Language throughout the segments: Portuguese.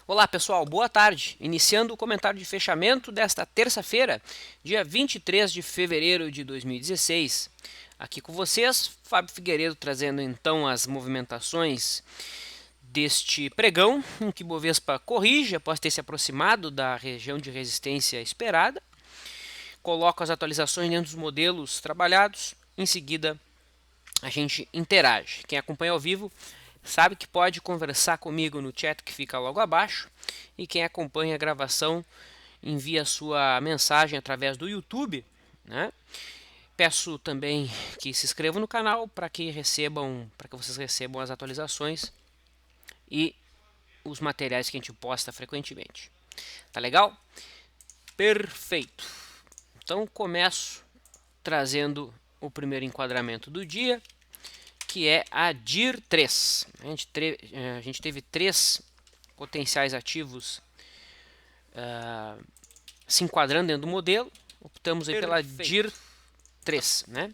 Olá pessoal, boa tarde. Iniciando o comentário de fechamento desta terça-feira, dia 23 de fevereiro de 2016. Aqui com vocês, Fábio Figueiredo trazendo então as movimentações deste pregão, em que Bovespa corrige após ter se aproximado da região de resistência esperada. Coloco as atualizações dentro dos modelos trabalhados, em seguida a gente interage. Quem acompanha ao vivo sabe que pode conversar comigo no chat que fica logo abaixo, e quem acompanha a gravação envia sua mensagem através do YouTube, né? Peço também que se inscrevam no canal para que vocês recebam as atualizações e os materiais que a gente posta frequentemente. Tá legal? Perfeito. Então começo trazendo o primeiro enquadramento do dia, que é a DIR 3. A gente teve três potenciais ativos se enquadrando dentro do modelo. Optamos aí pela DIR 3. Né?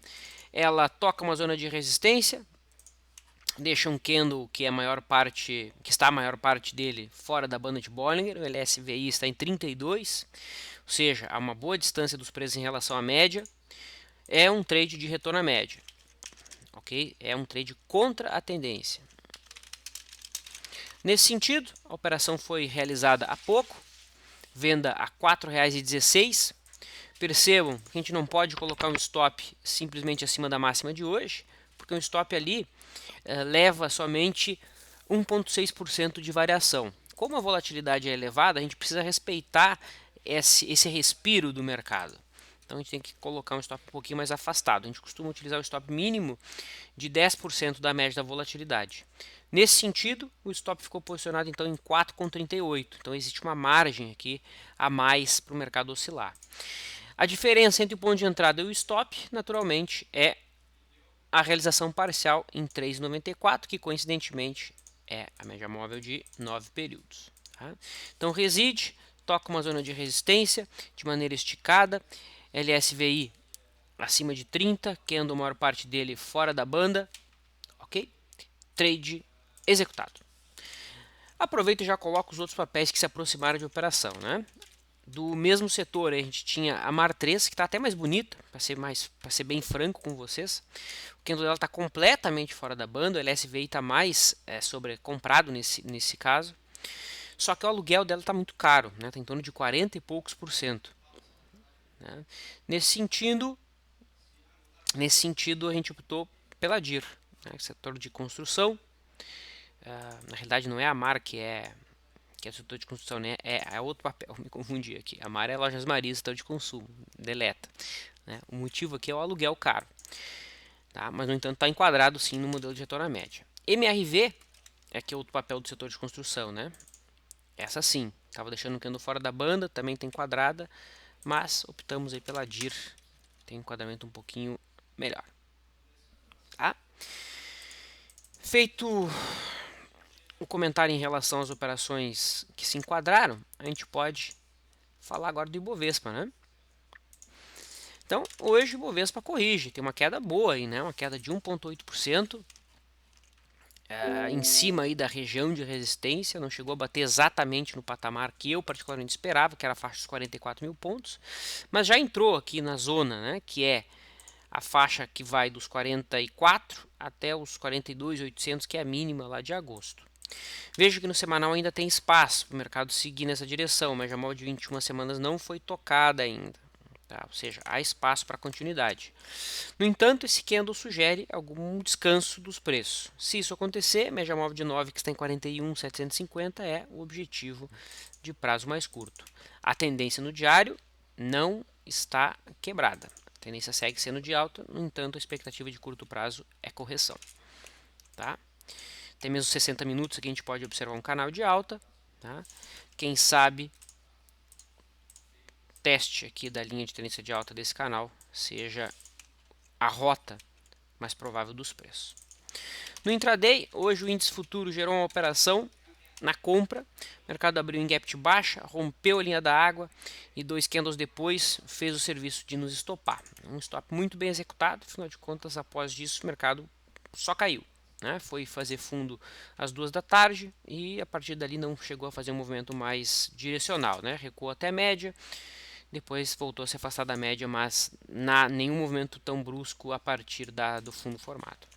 Ela toca uma zona de resistência, deixa um candle que está a maior parte dele fora da banda de Bollinger. O LSVI está em 32, ou seja, a uma boa distância dos preços em relação à média. É um trade de retorno à média. Okay? É um trade contra a tendência. Nesse sentido, a operação foi realizada há pouco, venda a R$ 4,16. Percebam que a gente não pode colocar um stop simplesmente acima da máxima de hoje, porque um stop ali leva somente 1,6% de variação. Como a volatilidade é elevada, a gente precisa respeitar esse respiro do mercado. Então a gente tem que colocar um stop um pouquinho mais afastado. A gente costuma utilizar o stop mínimo de 10% da média da volatilidade. Nesse sentido, o stop ficou posicionado então em 4,38. Então existe uma margem aqui a mais para o mercado oscilar. A diferença entre o ponto de entrada e o stop, naturalmente, é a realização parcial em 3,94, que coincidentemente é a média móvel de 9 períodos. Tá? Então reside, toca uma zona de resistência de maneira esticada, LSVI acima de 30, candle a maior parte dele fora da banda, ok? Trade executado. Aproveito e já coloco os outros papéis que se aproximaram de operação, né? Do mesmo setor, a gente tinha a MAR 3, que está até mais bonita, para ser bem franco com vocês. O candle dela está completamente fora da banda, o LSVI está mais sobrecomprado nesse caso. Só que o aluguel dela está muito caro, né? Está em torno de 40 e poucos por cento. Né? Nesse sentido, a gente optou pela DIR, né? Setor de construção. Na realidade, não é a MAR que é o setor de construção, né? É outro papel, me confundi aqui. A MAR é lojas Marisa, setor de consumo, deleta. Né? O motivo aqui é o aluguel caro. Tá? Mas, no entanto, está enquadrado sim no modelo de retorno à média. MRV é que é outro papel do setor de construção, né? Essa sim, estava deixando o candle fora da banda, também está enquadrada, mas optamos aí pela DIR, tem um enquadramento um pouquinho melhor. Tá? Feito o comentário em relação às operações que se enquadraram, a gente pode falar agora do Ibovespa, né? Então, hoje o Ibovespa corrige, tem uma queda boa aí, né? Uma queda de 1,8%, em cima aí da região de resistência, não chegou a bater exatamente no patamar que eu particularmente esperava, que era a faixa dos 44 mil pontos, mas já entrou aqui na zona, né? Que é a faixa que vai dos 44 até os 42.800, que é a mínima lá de agosto. Vejo que no semanal ainda tem espaço para o mercado seguir nessa direção, mas a móvel de 21 semanas não foi tocada ainda. Tá? Ou seja, há espaço para continuidade. No entanto, esse candle sugere algum descanso dos preços. Se isso acontecer, média móvel de 9, que está em 41.750, é o objetivo de prazo mais curto. A tendência no diário não está quebrada. A tendência segue sendo de alta, no entanto, a expectativa de curto prazo é correção. Tá? Até mesmo 60 minutos aqui a gente pode observar um canal de alta. Tá? Quem sabe teste aqui da linha de tendência de alta desse canal seja a rota mais provável dos preços. No intraday, hoje o índice futuro gerou uma operação na compra, o mercado abriu em gap de baixa, rompeu a linha da água e 2 candles depois fez o serviço de nos estopar. Um stop muito bem executado, afinal de contas, após disso o mercado só caiu. né? Foi fazer fundo às 2 da tarde e a partir dali não chegou a fazer um movimento mais direcional, né? Recuou até a média, depois voltou a se afastar da média, mas nenhum movimento tão brusco a partir do fundo formado.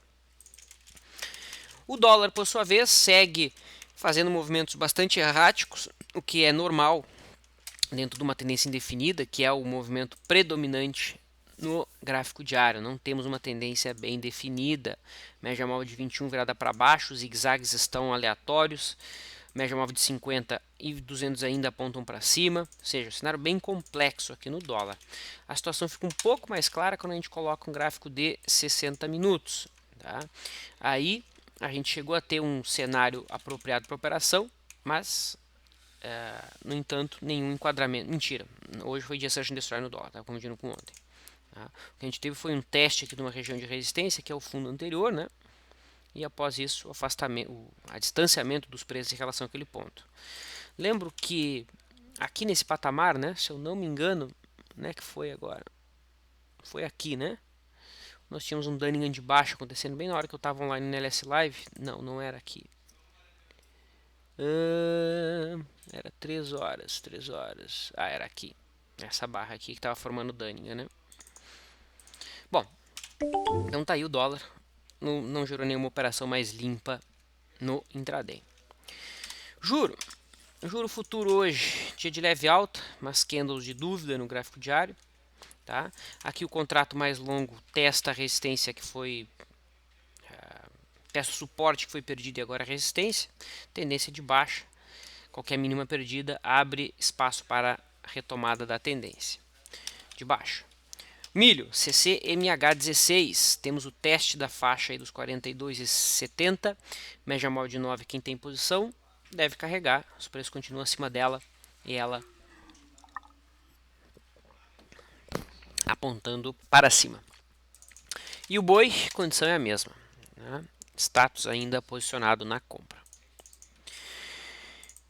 O dólar, por sua vez, segue fazendo movimentos bastante erráticos, o que é normal dentro de uma tendência indefinida, que é o movimento predominante no gráfico diário. Não temos uma tendência bem definida. Média móvel de 21 virada para baixo, os zigue-zagues estão aleatórios. Média móvel de 50 e 200 ainda apontam para cima, ou seja, um cenário bem complexo aqui no dólar. A situação fica um pouco mais clara quando a gente coloca um gráfico de 60 minutos. Tá? Aí a gente chegou a ter um cenário apropriado para operação, mas no entanto, nenhum enquadramento. Mentira, hoje foi dia Search and Destroy no dólar, tá confundindo com ontem. Tá? O que a gente teve foi um teste aqui de uma região de resistência, que é o fundo anterior, né? E após isso, o afastamento, distanciamento dos preços em relação àquele ponto. Lembro que aqui nesse patamar, né? Se eu não me engano, né? Que foi agora? Foi aqui, né? Nós tínhamos um Dunning de baixo acontecendo bem na hora que eu estava online no LS Live. Não, não era aqui. Era 3 horas, 3 horas. Ah, era aqui. Essa barra aqui que estava formando Dunning, né? Bom, então tá aí o dólar. Não gerou nenhuma operação mais limpa no intraday. Juro futuro hoje, dia de leve alta, mas candles de dúvida no gráfico diário. Tá? Aqui o contrato mais longo testa a resistência que foi... testa o suporte que foi perdido e agora a resistência. Tendência de baixa. Qualquer mínima perdida abre espaço para retomada da tendência de baixo. Milho, CCMH16, temos o teste da faixa aí dos 42,70, média móvel de 9, quem tem posição, deve carregar, os preços continuam acima dela e ela apontando para cima. E o boi, condição é a mesma, né? Status ainda posicionado na compra.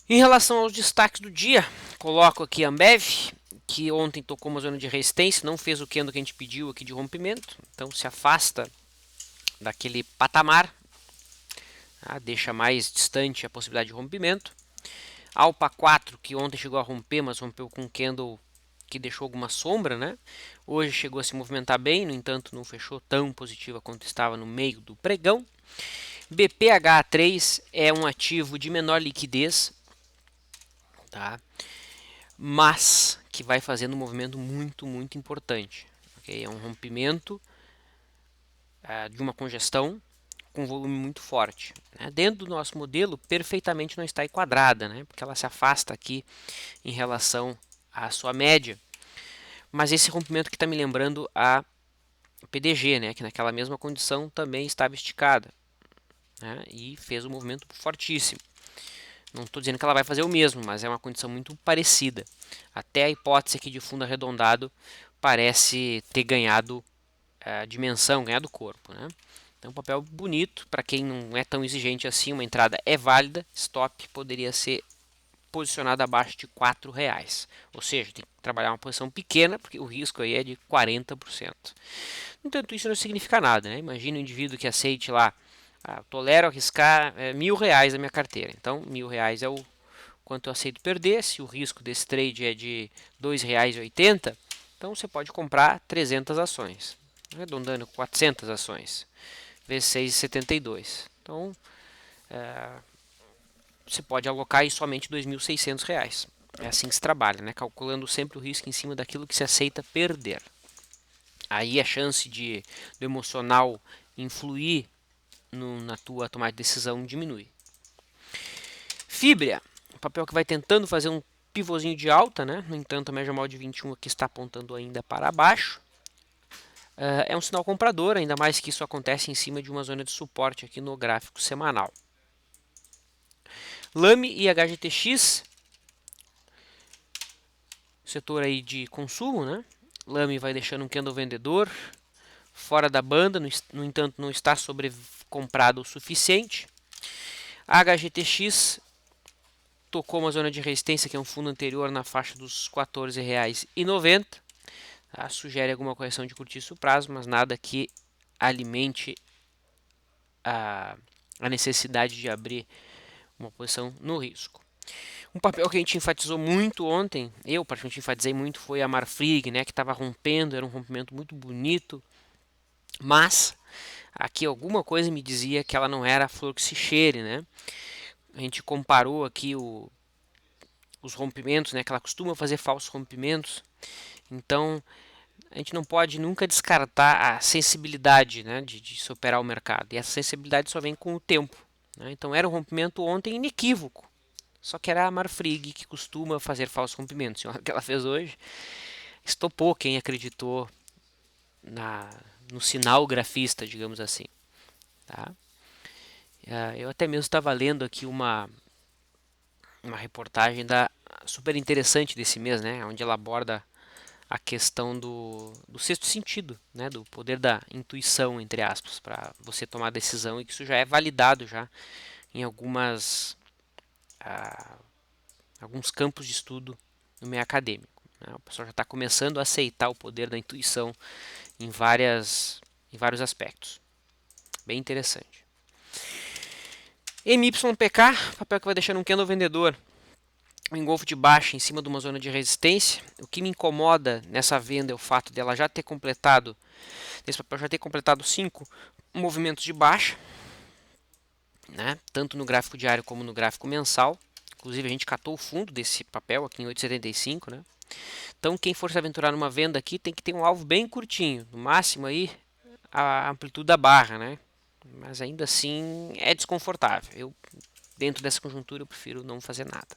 Em relação aos destaques do dia, coloco aqui a Ambev, que ontem tocou uma zona de resistência, não fez o candle que a gente pediu aqui de rompimento, então se afasta daquele patamar, deixa mais distante a possibilidade de rompimento. Alpa 4, que ontem chegou a romper, mas rompeu com um candle que deixou alguma sombra, né? Hoje chegou a se movimentar bem, no entanto não fechou tão positiva quanto estava no meio do pregão. BPH3 é um ativo de menor liquidez, tá? Mas que vai fazendo um movimento muito, muito importante. Okay? É um rompimento de uma congestão com volume muito forte. Né? Dentro do nosso modelo, perfeitamente não está enquadrada, né? Porque ela se afasta aqui em relação à sua média. Mas esse rompimento que está me lembrando a PDG, né? Que naquela mesma condição também estava esticada, né? E fez um movimento fortíssimo. Não estou dizendo que ela vai fazer o mesmo, mas é uma condição muito parecida. Até a hipótese aqui de fundo arredondado parece ter ganhado dimensão, ganhado corpo. Né? Então, um papel bonito, para quem não é tão exigente assim, uma entrada é válida, stop poderia ser posicionado abaixo de R$4. Ou seja, tem que trabalhar uma posição pequena, porque o risco aí é de 40%. No entanto, isso não significa nada. Né? Imagina um indivíduo que aceite lá, tolero arriscar R$1.000 na minha carteira. Então, R$1.000 é o quanto eu aceito perder. Se o risco desse trade é de R$2,80, então você pode comprar 300 ações. Arredondando 400 ações, vezes 6,72. Então, você pode alocar aí somente R$2.600. É assim que se trabalha, né? Calculando sempre o risco em cima daquilo que se aceita perder. Aí a chance do emocional influir na tua tomada de decisão diminui. Fibria, papel que vai tentando fazer um pivôzinho de alta, né? No entanto, a média móvel de 21 aqui está apontando ainda para baixo. É um sinal comprador, ainda mais que isso acontece em cima de uma zona de suporte aqui no gráfico semanal. Lame e HGTX, setor aí de consumo, né? Lame vai deixando um candle vendedor fora da banda, no entanto não está sobrecomprado o suficiente. HGTX tocou uma zona de resistência que é um fundo anterior na faixa dos R$14,90. Sugere alguma correção de curtíssimo prazo, mas nada que alimente a necessidade de abrir uma posição no risco. Um papel que a gente enfatizou muito ontem, eu praticamente enfatizei muito, foi a Marfrig, né, que estava rompendo, era um rompimento muito bonito, mas aqui alguma coisa me dizia que ela não era a flor que se cheire, né? A gente comparou aqui os rompimentos, né, que ela costuma fazer falsos rompimentos, então a gente não pode nunca descartar a sensibilidade, né, de se operar o mercado, e essa sensibilidade só vem com o tempo, né? Então era um rompimento ontem inequívoco, só que era a Marfrig que costuma fazer falsos rompimentos, e o que ela fez hoje estopou quem acreditou no sinal grafista, digamos assim. Tá? Eu até mesmo estava lendo aqui uma reportagem super interessante desse mês, né, onde ela aborda a questão do sexto sentido, né, do poder da intuição, entre aspas, para você tomar decisão, e que isso já é validado já em alguns campos de estudo no meio acadêmico. Né? O pessoal já está começando a aceitar o poder da intuição em vários aspectos. Bem interessante. MYPK, papel que vai deixando um candle vendedor, um engolfo de baixa em cima de uma zona de resistência. O que me incomoda nessa venda é o fato dela já ter completado, desse papel já ter completado 5 movimentos de baixa, né? Tanto no gráfico diário como no gráfico mensal. Inclusive a gente catou o fundo desse papel aqui em 8,75, né? Então quem for se aventurar numa venda aqui tem que ter um alvo bem curtinho, no máximo aí a amplitude da barra, né? Mas ainda assim é desconfortável. Dentro dessa conjuntura eu prefiro não fazer nada.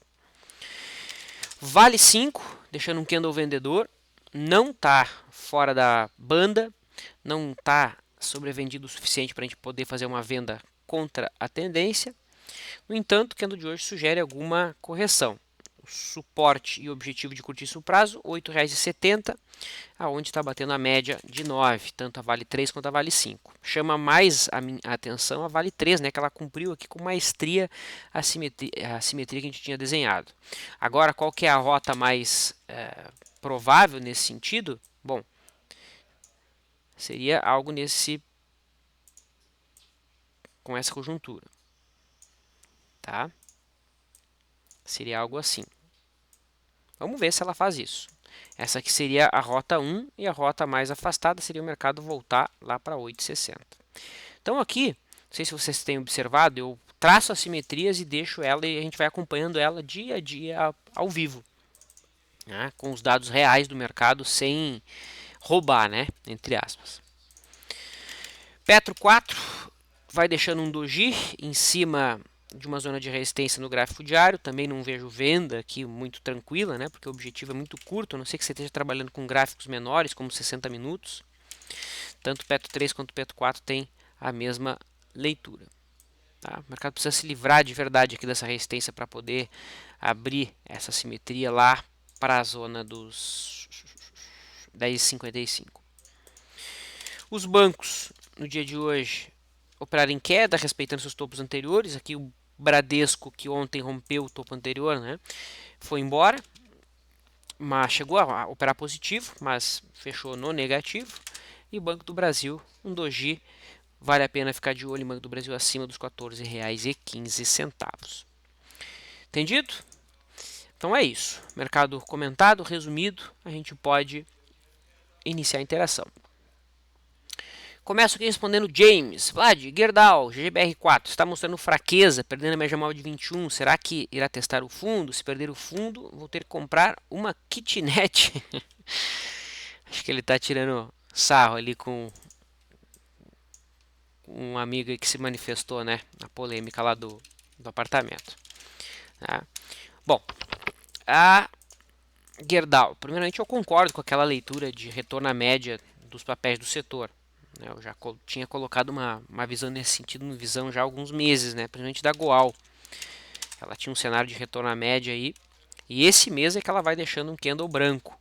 Vale 5, deixando um candle vendedor, não está fora da banda, não está sobrevendido o suficiente para a gente poder fazer uma venda contra a tendência. No entanto, o candle de hoje sugere alguma correção. O suporte e objetivo de curtíssimo prazo, R$ 8,70, aonde está batendo a média de 9, tanto a Vale 3 quanto a Vale 5. Chama mais a minha atenção a Vale 3, né, que ela cumpriu aqui com maestria a simetria que a gente tinha desenhado. Agora, qual que é a rota mais provável nesse sentido? Bom, seria algo com essa conjuntura, tá? Seria algo assim. Vamos ver se ela faz isso. Essa aqui seria a rota 1 e a rota mais afastada seria o mercado voltar lá para 8,60. Então aqui, não sei se vocês têm observado, eu traço as simetrias e deixo ela e a gente vai acompanhando ela dia a dia ao vivo, né, com os dados reais do mercado sem roubar, né, entre aspas. Petro 4 vai deixando um doji em cima de uma zona de resistência no gráfico diário. Também não vejo venda aqui muito tranquila, né? Porque o objetivo é muito curto, a não ser que você esteja trabalhando com gráficos menores, como 60 minutos. Tanto o Petro 3 quanto o Petro 4 tem a mesma leitura. Tá? O mercado precisa se livrar de verdade aqui dessa resistência para poder abrir essa simetria lá para a zona dos 10,55. Os bancos no dia de hoje operaram em queda, respeitando seus topos anteriores. Aqui o Bradesco, que ontem rompeu o topo anterior, né, foi embora, mas chegou a operar positivo, mas fechou no negativo. E o Banco do Brasil, um doji, vale a pena ficar de olho em Banco do Brasil acima dos R$ 14,15. Entendido? Então é isso. Mercado comentado, resumido, a gente pode iniciar a interação. Começo aqui respondendo James. Vlad, Gerdau, GGBR4, está mostrando fraqueza, perdendo a média móvel de 21. Será que irá testar o fundo? Se perder o fundo, vou ter que comprar uma kitnet. Acho que ele está tirando sarro ali com um amigo que se manifestou, né, na polêmica lá do apartamento. Tá? Bom, a Gerdau, primeiramente eu concordo com aquela leitura de retorno à média dos papéis do setor. Eu já tinha colocado uma visão nesse sentido, uma visão já há alguns meses, né? Principalmente da Goal. Ela tinha um cenário de retorno à média aí. E esse mês é que ela vai deixando um candle branco.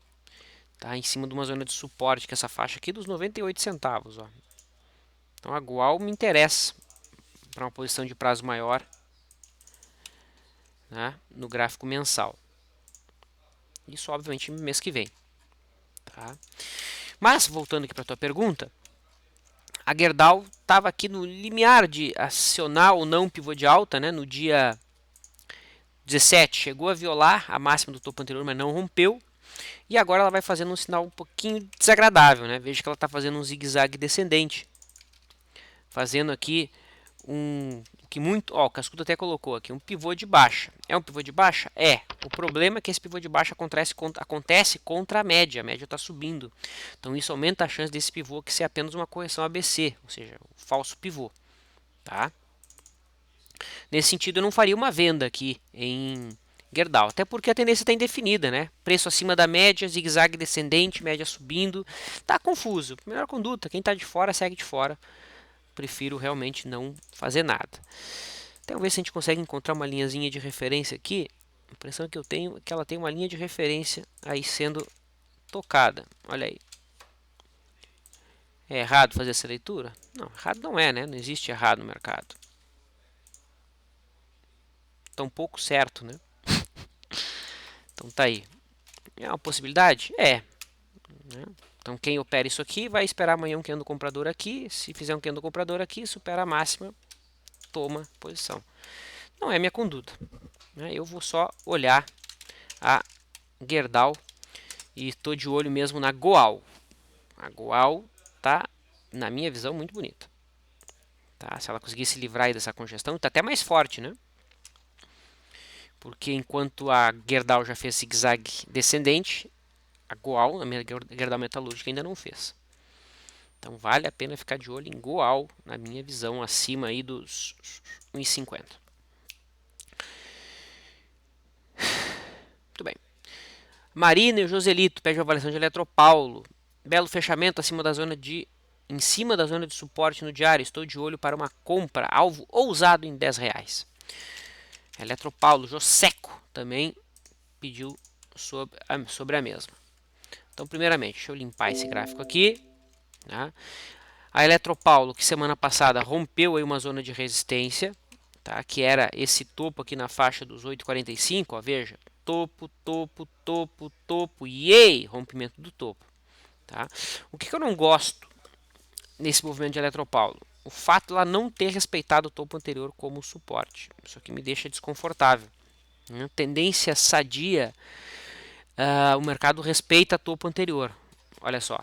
Tá? Em cima de uma zona de suporte, que é essa faixa aqui dos 98 centavos. Ó. Então a Goal me interessa para uma posição de prazo maior, né? No gráfico mensal. Isso, obviamente, no mês que vem. Tá? Mas, voltando aqui para a tua pergunta, A Gerdau estava aqui no limiar de acionar ou não pivô de alta, né? No dia 17 chegou a violar a máxima do topo anterior, mas não rompeu. E agora ela vai fazendo um sinal um pouquinho desagradável, né? Veja que ela está fazendo um zigue-zague descendente, fazendo aqui que muito, ó, o Cascudo até colocou aqui um pivô de baixa. É um pivô de baixa? É. O problema é que esse pivô de baixa acontece contra a média está subindo. Então isso aumenta a chance desse pivô que ser apenas uma correção ABC, ou seja, um falso pivô, tá? Nesse sentido, eu não faria uma venda aqui em Gerdau, até porque a tendência está indefinida, né? Preço acima da média, zigue-zague descendente, média subindo, tá confuso. Melhor conduta, quem está de fora segue de fora. Prefiro realmente não fazer nada. Então, vamos ver se a gente consegue encontrar uma linhazinha de referência aqui. A impressão que eu tenho é que ela tem uma linha de referência aí sendo tocada. Olha aí. É errado fazer essa leitura? Não, errado não é, né? Não existe errado no mercado. Tampouco certo, né? Então tá aí. É uma possibilidade? É. Né? Então quem opera isso aqui vai esperar amanhã um candle comprador aqui. Se fizer um candle comprador aqui, supera a máxima, toma posição. Não é minha conduta. Né? Eu vou só olhar a Gerdau e estou de olho mesmo na Goal. A Goal tá, na minha visão, muito bonita. Tá? Se ela conseguir se livrar aí dessa congestão, está até mais forte, né? Porque enquanto a Gerdau já fez zigue-zague descendente, a Goal, a minha Gerdau metalúrgica, ainda não fez. Então vale a pena ficar de olho em Goal, na minha visão, acima aí dos 1,50. Muito bem. Marina e o Joselito pede avaliação de Eletropaulo. Belo fechamento em cima da zona de suporte no diário. Estou de olho para uma compra, alvo ousado em R$10. Eletropaulo, Joseco também pediu sobre a mesma. Então, primeiramente, deixa eu limpar esse gráfico aqui. Tá? A Eletropaulo, que semana passada rompeu aí uma zona de resistência, tá? Que era esse topo aqui na faixa dos 8,45, ó, veja, topo, topo, topo, topo, yay, rompimento do topo. Tá? O que eu não gosto nesse movimento de Eletropaulo? O fato de ela não ter respeitado o topo anterior como suporte. Isso aqui me deixa desconfortável. Tendência sadia, o mercado respeita o topo anterior. Olha só.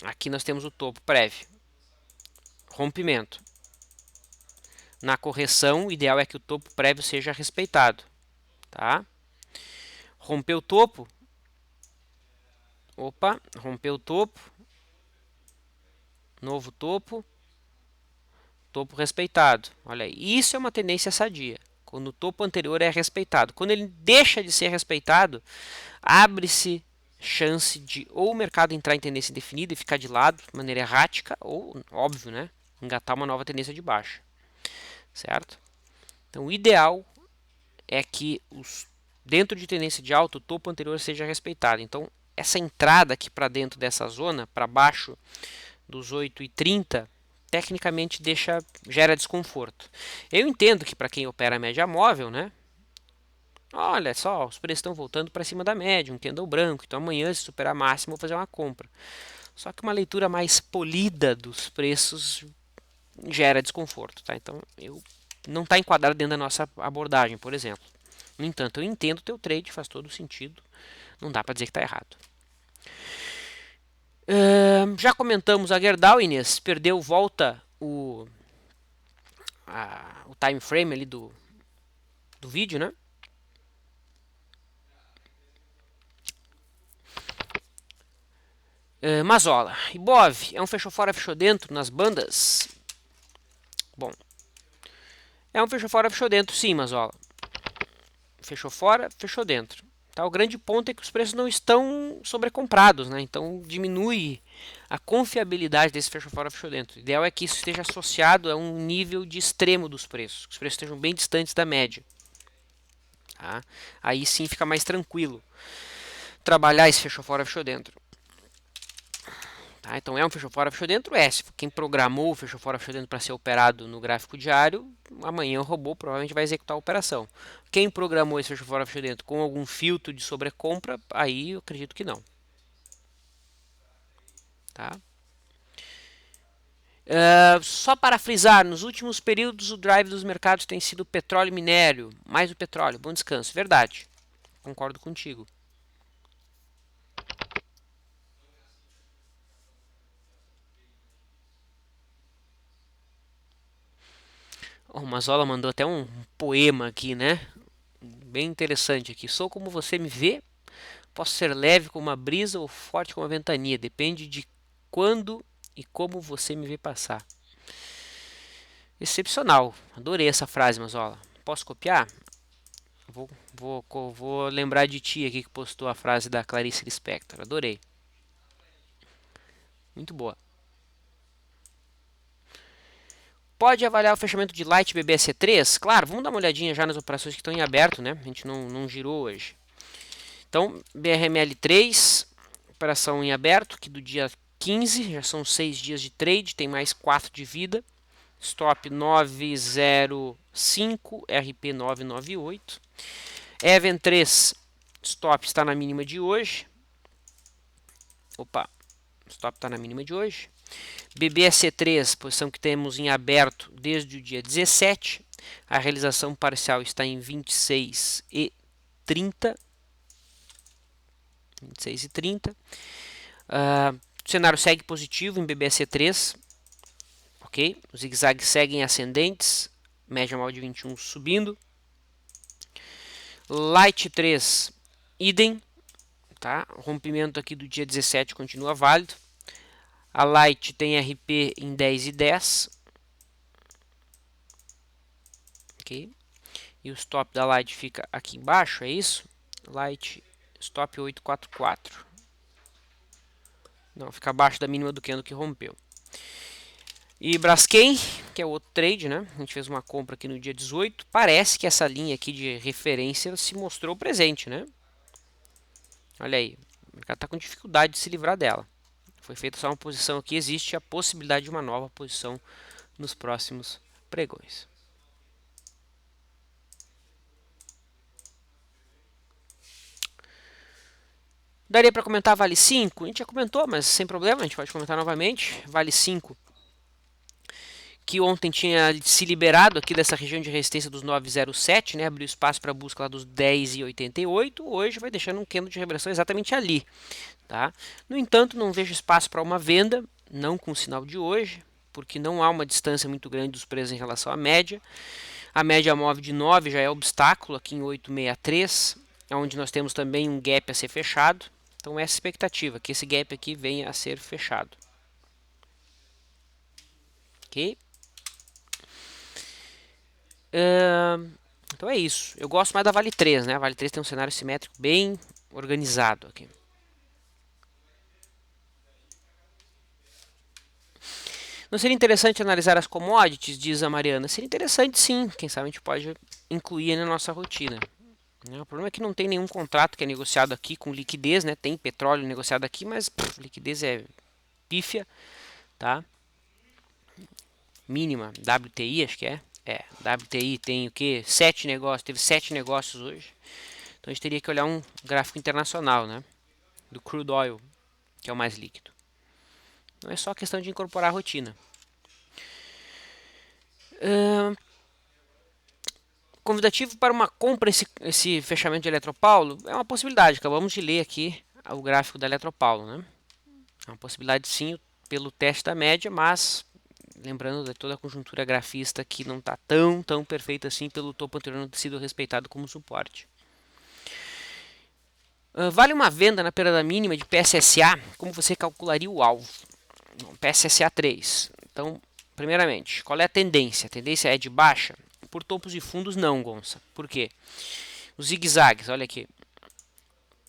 Aqui nós temos o topo prévio. Rompimento. Na correção, o ideal é que o topo prévio seja respeitado. Tá? Rompeu o topo. Opa, rompeu o topo. Novo topo. Topo respeitado. Olha aí. Isso é uma tendência sadia. Quando o topo anterior é respeitado. Quando ele deixa de ser respeitado, abre-se chance de ou o mercado entrar em tendência indefinida e ficar de lado de maneira errática, ou, óbvio, né, engatar uma nova tendência de baixa. Certo? Então, o ideal é que dentro de tendência de alta, o topo anterior seja respeitado. Então, essa entrada aqui para dentro dessa zona, para baixo dos 8,30, tecnicamente gera desconforto. Eu entendo que para quem opera a média móvel, né? Olha só, os preços estão voltando para cima da média, um candle branco, então amanhã, se superar a máxima, eu vou fazer uma compra. Só que uma leitura mais polida dos preços gera desconforto, tá? Então, não está enquadrado dentro da nossa abordagem, por exemplo. No entanto, eu entendo o teu trade, faz todo sentido. Não dá para dizer que está errado. Já comentamos a Gerdau, Inês. Perdeu volta o time frame ali do vídeo, né? Mazola. Ibov, é um fechou fora, fechou dentro nas bandas? Bom, é um fechou fora, fechou dentro, sim, Mazola. Fechou fora, fechou dentro. Tá? O grande ponto é que os preços não estão sobrecomprados, né? Então diminui a confiabilidade desse fechou fora, fechou dentro. O ideal é que isso esteja associado a um nível de extremo dos preços, que os preços estejam bem distantes da média. Tá? Aí sim fica mais tranquilo trabalhar esse fechou fora, fechou dentro. Tá? Então é um fechou fora, fechou dentro? É. Se quem programou o fechou fora, fechou dentro para ser operado no gráfico diário, amanhã o robô provavelmente vai executar a operação. Quem programou esse fechou fora, fechou dentro com algum filtro de sobrecompra, aí eu acredito que não. Tá? Só para frisar, nos últimos períodos o drive dos mercados tem sido petróleo e minério, mais o petróleo, bom descanso, verdade, concordo contigo. O Mazola mandou até um poema aqui, né? Bem interessante aqui. Sou como você me vê, posso ser leve como uma brisa ou forte como uma ventania, depende de quando e como você me vê passar. Excepcional, adorei essa frase, Mazola. Posso copiar? Vou lembrar de ti aqui que postou a frase da Clarice Lispector. Adorei. Muito boa. Pode avaliar o fechamento de Light BBSC3? Claro, vamos dar uma olhadinha já nas operações que estão em aberto, né? A gente não girou hoje. Então, BRML3, operação em aberto, que do dia 15, já são 6 dias de trade, tem mais 4 de vida. Stop 905, RP 998. Even 3, stop está na mínima de hoje. Opa, stop está na mínima de hoje. BBSC3, posição que temos em aberto desde o dia 17. A realização parcial está em 26,30. 26,30. O cenário segue positivo em BBSC3. Ok? Os zigue-zagues seguem ascendentes. Média móvel de 21 subindo. Light 3, idem. Tá? O rompimento aqui do dia 17 continua válido. A Light tem RP em 10,10. Ok? E o stop da Light fica aqui embaixo, é isso? Light stop 844. Não, fica abaixo da mínima do candle que rompeu. E Braskem, que é o outro trade, né? A gente fez uma compra aqui no dia 18. Parece que essa linha aqui de referência se mostrou presente, né? Olha aí, o mercado está com dificuldade de se livrar dela. Foi feita só uma posição aqui, existe a possibilidade de uma nova posição nos próximos pregões. Daria para comentar Vale 5? A gente já comentou, mas sem problema, a gente pode comentar novamente. Vale 5, que ontem tinha se liberado aqui dessa região de resistência dos 9,07, né? Abriu espaço para busca lá dos 10,88. Hoje vai deixando um candle de reversão exatamente ali. Tá? No entanto, não vejo espaço para uma venda, não com o sinal de hoje, porque não há uma distância muito grande dos preços em relação à média. A média móvel de 9 já é obstáculo aqui em 863, onde nós temos também um gap a ser fechado. Então essa expectativa, que esse gap aqui venha a ser fechado. Ok? Então é isso. Eu gosto mais da Vale 3, né? A Vale 3 tem um cenário simétrico bem organizado aqui. Não seria interessante analisar as commodities, diz a Mariana? Seria interessante sim, quem sabe a gente pode incluir na nossa rotina. O problema é que não tem nenhum contrato que é negociado aqui com liquidez, né? Tem petróleo negociado aqui, mas liquidez é pífia, tá? Mínima, WTI acho que é. WTI tem o que? 7 negócios, teve 7 negócios hoje. Então a gente teria que olhar um gráfico internacional, né? Do crude oil, que é o mais líquido. Não é só questão de incorporar a rotina. Convidativo para uma compra esse fechamento de Eletropaulo é uma possibilidade. Acabamos de ler aqui o gráfico da Eletropaulo, né? É uma possibilidade sim pelo teste da média, mas lembrando de toda a conjuntura grafista que não está tão perfeita assim pelo topo anterior não ter sido respeitado como suporte. Vale uma venda na perda mínima de PSSA? Como você calcularia o alvo? PSSA 3. Então, primeiramente, qual é a tendência? A tendência é de baixa? Por topos e fundos, não, Gonça. Por quê? Os zigue-zagues, olha aqui.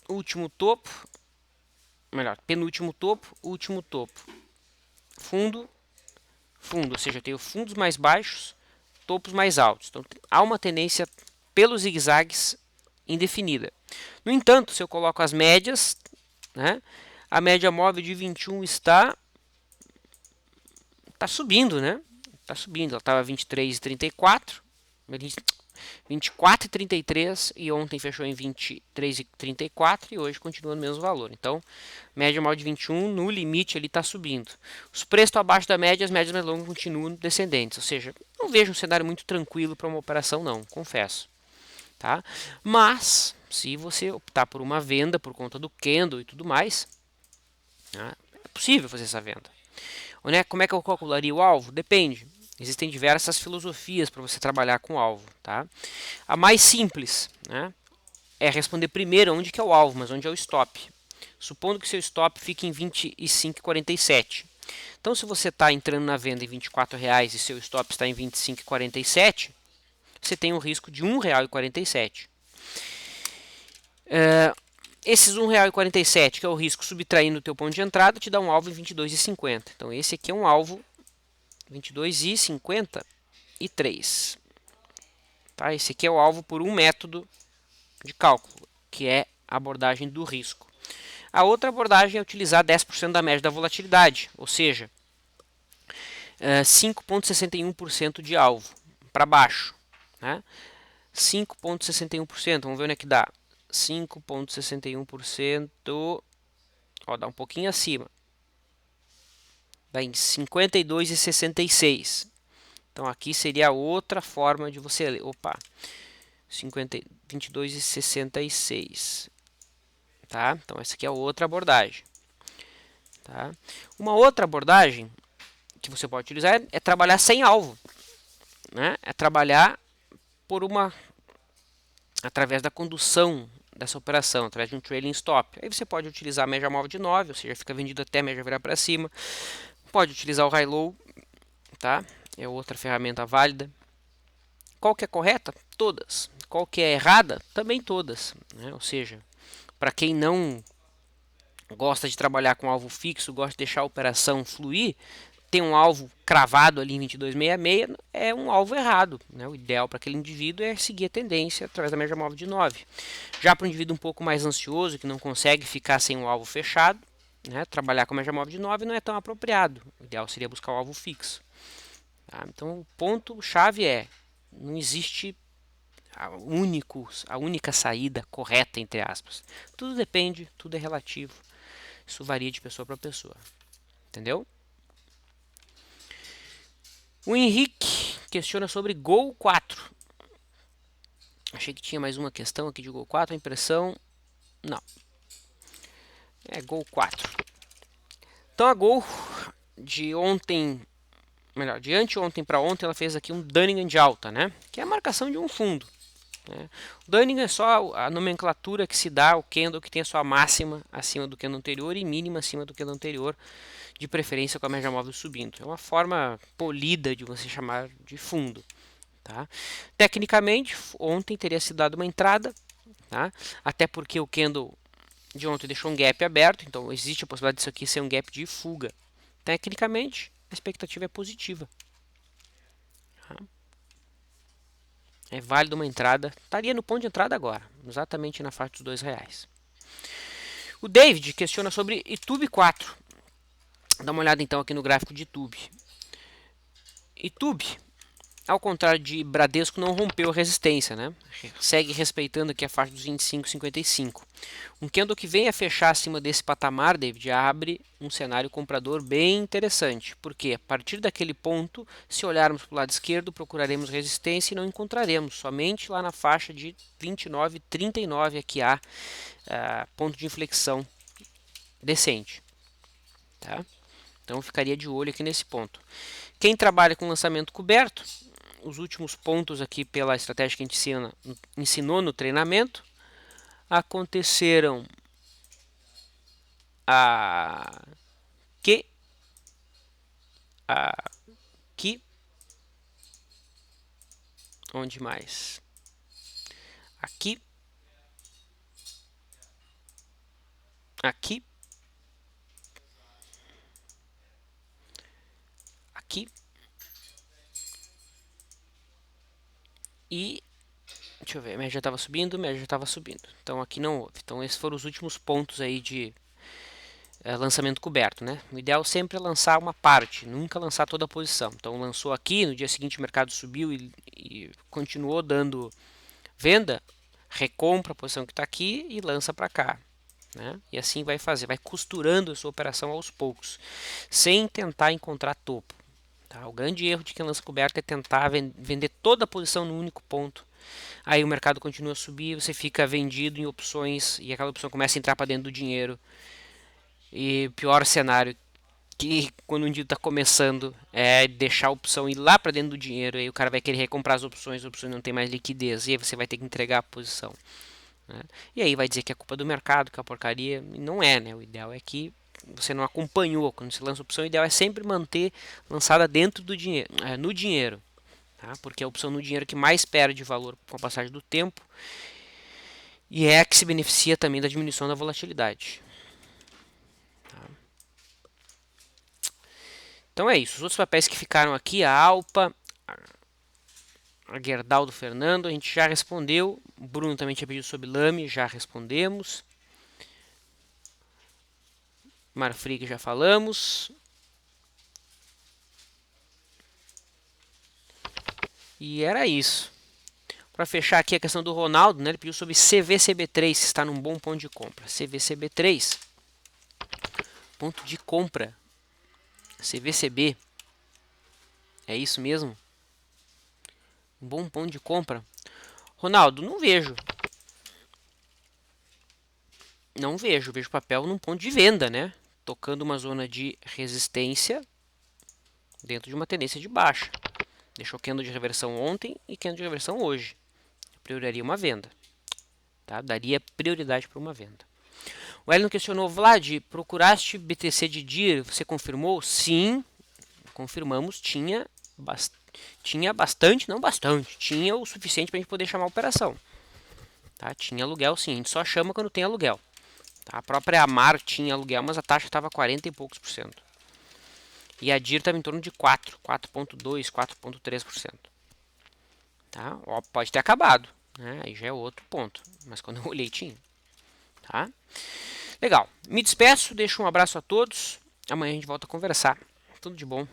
Último topo, melhor, penúltimo topo, último topo. Fundo, fundo, ou seja, eu tenho fundos mais baixos, topos mais altos. Então, há uma tendência pelos zigue-zagues indefinida. No entanto, se eu coloco as médias, né, a média móvel de 21 está subindo, né? Está subindo. Ela estava 23,34. 24,33 e ontem fechou em 23,34 e hoje continua no mesmo valor. Então, média móvel de 21 no limite ele está subindo. Os preços estão abaixo da média, as médias mais longas continuam descendentes, ou seja, não vejo um cenário muito tranquilo para uma operação não, confesso. Tá? Mas, se você optar por uma venda por conta do candle e tudo mais, né, é possível fazer essa venda. Como é que eu calcularia o alvo? Depende. Existem diversas filosofias para você trabalhar com o alvo. Tá? A mais simples, né, é responder primeiro onde que é o alvo, mas onde é o stop. Supondo que seu stop fique em 25,47. Então, se você está entrando na venda em R$24 e seu stop está em 25,47, você tem um risco de R$1,47. Esses R$1,47, que é o risco subtraindo o teu ponto de entrada, te dá um alvo em 22,50. Então, esse aqui é um alvo 22,53. Tá? Esse aqui é o alvo por um método de cálculo, que é a abordagem do risco. A outra abordagem é utilizar 10% da média da volatilidade, ou seja, 5,61% de alvo para baixo. Né? 5,61%, vamos ver onde é que dá. 5,61%, dá um pouquinho acima. Dá em 52,66. Então aqui seria outra forma de você ler. 22,66. Tá? Então essa aqui é outra abordagem. Tá? Uma outra abordagem que você pode utilizar é trabalhar sem alvo. Né? É trabalhar através da condução dessa operação, através de um trailing stop. Aí você pode utilizar a média móvel de 9, ou seja, fica vendido até a média virar para cima. Pode utilizar o high low, tá? É outra ferramenta válida. Qual que é correta? Todas. Qual que é errada? Também todas. Né? Ou seja, para quem não gosta de trabalhar com alvo fixo, gosta de deixar a operação fluir, tem um alvo cravado ali em 22,66, é um alvo errado. Né? O ideal para aquele indivíduo é seguir a tendência através da média móvel de 9. Já para um indivíduo um pouco mais ansioso, que não consegue ficar sem um alvo fechado, né? Trabalhar com a média móvel de 9 não é tão apropriado. O ideal seria buscar o alvo fixo. Tá? Então o ponto-chave é, não existe a única saída correta, entre aspas. Tudo depende, tudo é relativo. Isso varia de pessoa para pessoa. Entendeu? O Henrique questiona sobre Gol 4. Achei que tinha mais uma questão aqui de Gol 4. A impressão, não. É Gol 4. Então a Gol de anteontem para ontem, ela fez aqui um Dunning de alta, né? Que é a marcação de um fundo. Né? O Dunning é só a nomenclatura que se dá ao candle que tem a sua máxima acima do candle anterior e mínima acima do candle anterior, de preferência com a média móvel subindo. É uma forma polida de você chamar de fundo. Tá? Tecnicamente, ontem teria sido dada uma entrada, tá? Até porque o candle de ontem deixou um gap aberto, então existe a possibilidade disso aqui ser um gap de fuga. Tecnicamente, a expectativa é positiva. Tá? É válido uma entrada, estaria no ponto de entrada agora, exatamente na faixa dos R$2. O David questiona sobre YouTube 4. Dá uma olhada então aqui no gráfico de YouTube. YouTube, ao contrário de Bradesco, não rompeu a resistência, né? Segue respeitando aqui a faixa dos 25,55. Um candle que vem a fechar acima desse patamar, David, abre um cenário comprador bem interessante. Porque a partir daquele ponto, se olharmos para o lado esquerdo, procuraremos resistência e não encontraremos. Somente lá na faixa de 29,39 aqui há ponto de inflexão decente. Tá? Então ficaria de olho aqui nesse ponto. Quem trabalha com lançamento coberto, os últimos pontos aqui pela estratégia que a gente ensinou no treinamento aconteceram aqui, onde mais? Aqui, aqui, aqui e deixa eu ver, a média já estava subindo, a média já estava subindo. Então aqui não houve. Então esses foram os últimos pontos aí de lançamento coberto, né? O ideal sempre é lançar uma parte, nunca lançar toda a posição. Então lançou aqui, no dia seguinte o mercado subiu e continuou dando venda, recompra a posição que está aqui e lança para cá. Né? E assim vai fazer, vai costurando a sua operação aos poucos, sem tentar encontrar topo. Tá? O grande erro de quem lança coberto é tentar vender toda a posição no único ponto. Aí o mercado continua a subir, você fica vendido em opções e aquela opção começa a entrar para dentro do dinheiro. E pior cenário, que quando um dia está começando, é deixar a opção ir lá para dentro do dinheiro, aí o cara vai querer recomprar as opções não tem mais liquidez, e aí você vai ter que entregar a posição. Né? E aí vai dizer que é culpa do mercado, que é uma porcaria, e não é, né? O ideal é que você não acompanhou, quando você lança a opção, o ideal é sempre manter lançada dentro do dinheiro, no dinheiro, tá? Porque é a opção no dinheiro que mais perde valor com a passagem do tempo, e é a que se beneficia também da diminuição da volatilidade. Então é isso. Os outros papéis que ficaram aqui, a Alpa, a Gerdau do Fernando, a gente já respondeu. O Bruno também tinha pedido sobre Lame, já respondemos. Marfrig já falamos. E era isso. Para fechar aqui a questão do Ronaldo, né, ele pediu sobre CVCB3, se está num bom ponto de compra. CVCB3, ponto de compra. CVCB, é isso mesmo? Um bom ponto de compra. Ronaldo, não vejo. Não vejo. Vejo papel num ponto de venda, né? Tocando uma zona de resistência dentro de uma tendência de baixa. Deixou candle de reversão ontem e candle de reversão hoje. Priorizaria uma venda. Tá? Daria prioridade para uma venda. O Elton questionou, Vlad, procuraste BTC de DIR? Você confirmou? Sim, confirmamos. Tinha bastante, não bastante. Tinha o suficiente para a gente poder chamar a operação. Tá? Tinha aluguel sim, a gente só chama quando tem aluguel. Tá? A própria Amar tinha aluguel, mas a taxa estava 40 e poucos por cento. E a DIR estava em torno de 4,2%, 4,3%. Tá? Ó, pode ter acabado, né? Aí já é outro ponto. Mas quando eu olhei tinha. Tá? Legal. Me despeço, deixo um abraço a todos. Amanhã a gente volta a conversar. Tudo de bom.